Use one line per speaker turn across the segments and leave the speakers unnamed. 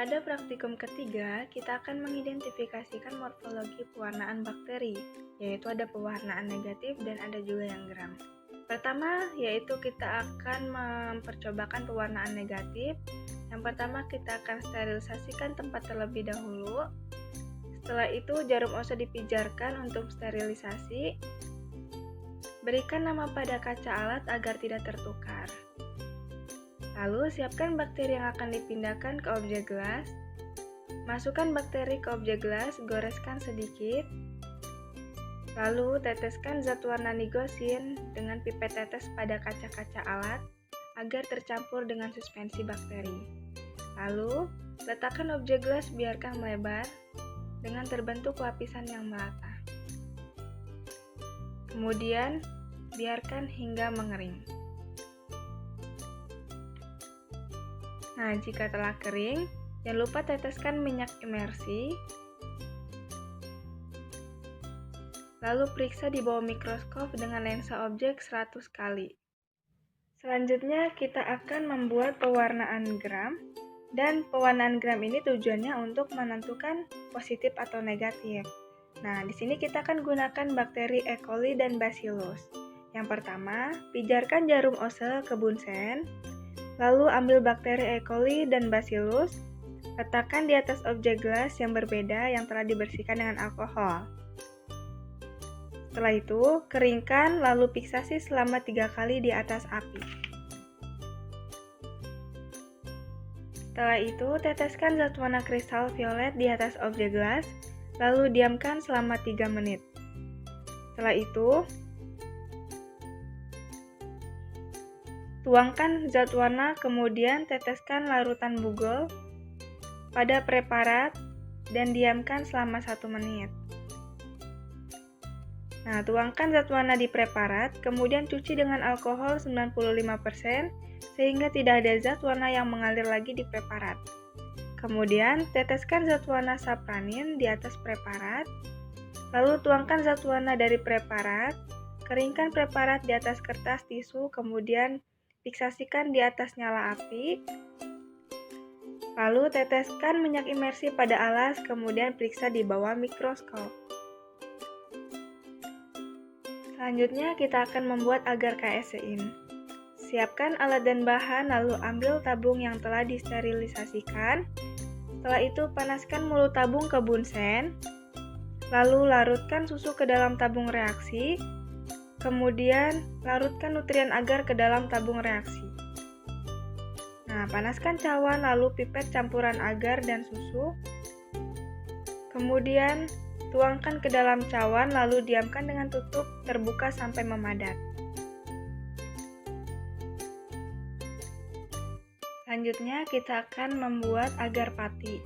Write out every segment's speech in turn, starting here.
Pada praktikum ketiga, kita akan mengidentifikasikan morfologi pewarnaan bakteri, yaitu ada pewarnaan negatif dan ada juga yang geram. Pertama, yaitu kita akan mempercobakan pewarnaan negatif. Yang pertama, kita akan sterilisasikan tempat terlebih dahulu. Setelah itu, jarum OSE dipijarkan untuk sterilisasi. Berikan nama pada kaca alat agar tidak tertukar. Lalu, siapkan bakteri yang akan dipindahkan ke objek gelas. Masukkan bakteri ke objek gelas, goreskan sedikit. Lalu, teteskan zat warna nigosin dengan pipet tetes pada kaca-kaca alat agar tercampur dengan suspensi bakteri. Lalu, letakkan objek gelas biarkan melebar dengan terbentuk lapisan yang merata. Kemudian, biarkan hingga mengering. Nah, jika telah kering, jangan lupa teteskan minyak imersi. Lalu periksa di bawah mikroskop dengan lensa objek 100 kali. Selanjutnya, kita akan membuat pewarnaan gram. Dan pewarnaan gram ini tujuannya untuk menentukan positif atau negatif. Nah, di sini kita akan gunakan bakteri E. coli dan Bacillus. Yang pertama, pijarkan jarum OSE ke bunsen. Lalu ambil bakteri E. coli dan Bacillus, letakkan di atas objek gelas yang berbeda yang telah dibersihkan dengan alkohol. Setelah itu, keringkan lalu piksasi selama 3 kali di atas api. Setelah itu, teteskan zat warna kristal violet di atas objek gelas, lalu diamkan selama 3 menit. Setelah itu, tuangkan zat warna, kemudian teteskan larutan bugel pada preparat dan diamkan selama 1 menit. Nah, tuangkan zat warna di preparat, kemudian cuci dengan alkohol 95% sehingga tidak ada zat warna yang mengalir lagi di preparat. Kemudian, teteskan zat warna sapranin di atas preparat, lalu tuangkan zat warna dari preparat, keringkan preparat di atas kertas tisu, kemudian piksasikan di atas nyala api, lalu teteskan minyak imersi pada alas, kemudian periksa di bawah mikroskop. Selanjutnya, kita akan membuat agar kasein. Siapkan alat dan bahan, lalu ambil tabung yang telah disterilisasikan. Setelah itu, panaskan mulut tabung ke bunsen, lalu larutkan susu ke dalam tabung reaksi, kemudian larutkan nutrien agar ke dalam tabung reaksi. Nah, panaskan cawan, lalu pipet campuran agar dan susu, kemudian tuangkan ke dalam cawan, lalu diamkan dengan tutup terbuka sampai memadat. Selanjutnya, kita akan membuat agar pati.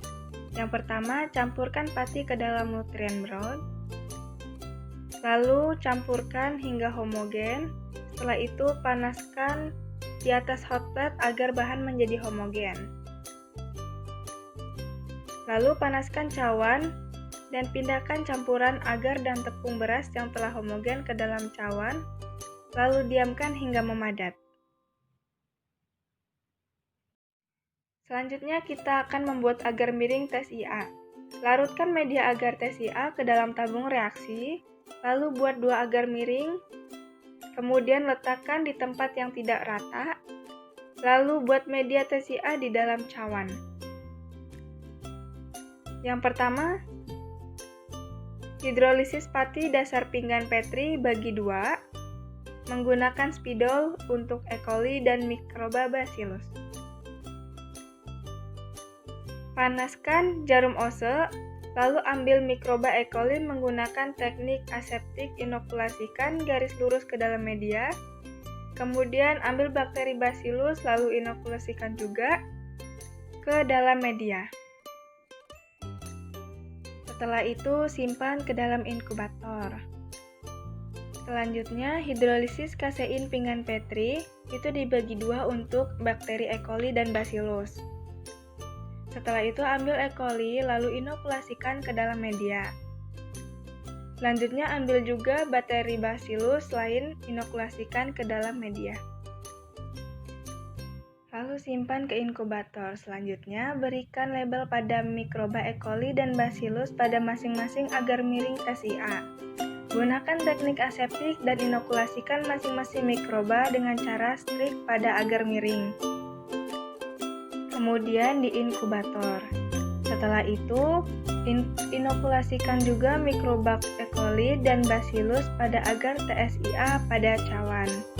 Yang pertama, campurkan pati ke dalam nutrien brown. Lalu, campurkan hingga homogen. Setelah itu, panaskan di atas hot plate agar bahan menjadi homogen. Lalu, panaskan cawan dan pindahkan campuran agar dan tepung beras yang telah homogen ke dalam cawan. Lalu, diamkan hingga memadat. Selanjutnya, kita akan membuat agar miring tes IA. Larutkan media agar tes IA ke dalam tabung reaksi, lalu buat 2 agar miring, kemudian letakkan di tempat yang tidak rata, lalu buat media tes IA di dalam cawan. Yang pertama, hidrolisis pati dasar pinggan Petri bagi 2, menggunakan spidol untuk E. coli dan mikroba Bacillus. Panaskan jarum OSE, lalu ambil mikroba E. coli menggunakan teknik aseptik, inokulasikan garis lurus ke dalam media. Kemudian ambil bakteri Bacillus, lalu inokulasikan juga ke dalam media. Setelah itu, simpan ke dalam inkubator. Selanjutnya, hidrolisis kasein pinggan Petri itu dibagi 2 untuk bakteri E. coli dan Bacillus. Setelah itu, ambil E. coli lalu inokulasikan ke dalam media. Selanjutnya, ambil juga bakteri Bacillus lain inokulasikan ke dalam media. Lalu simpan ke inkubator. Selanjutnya, berikan label pada mikroba E. coli dan Bacillus pada masing-masing agar miring TSIA. Gunakan teknik aseptik dan inokulasikan masing-masing mikroba dengan cara strik pada agar miring. Kemudian di inkubator. Setelah itu, inokulasikan juga mikroba E. coli dan Bacillus pada agar TSIA pada cawan.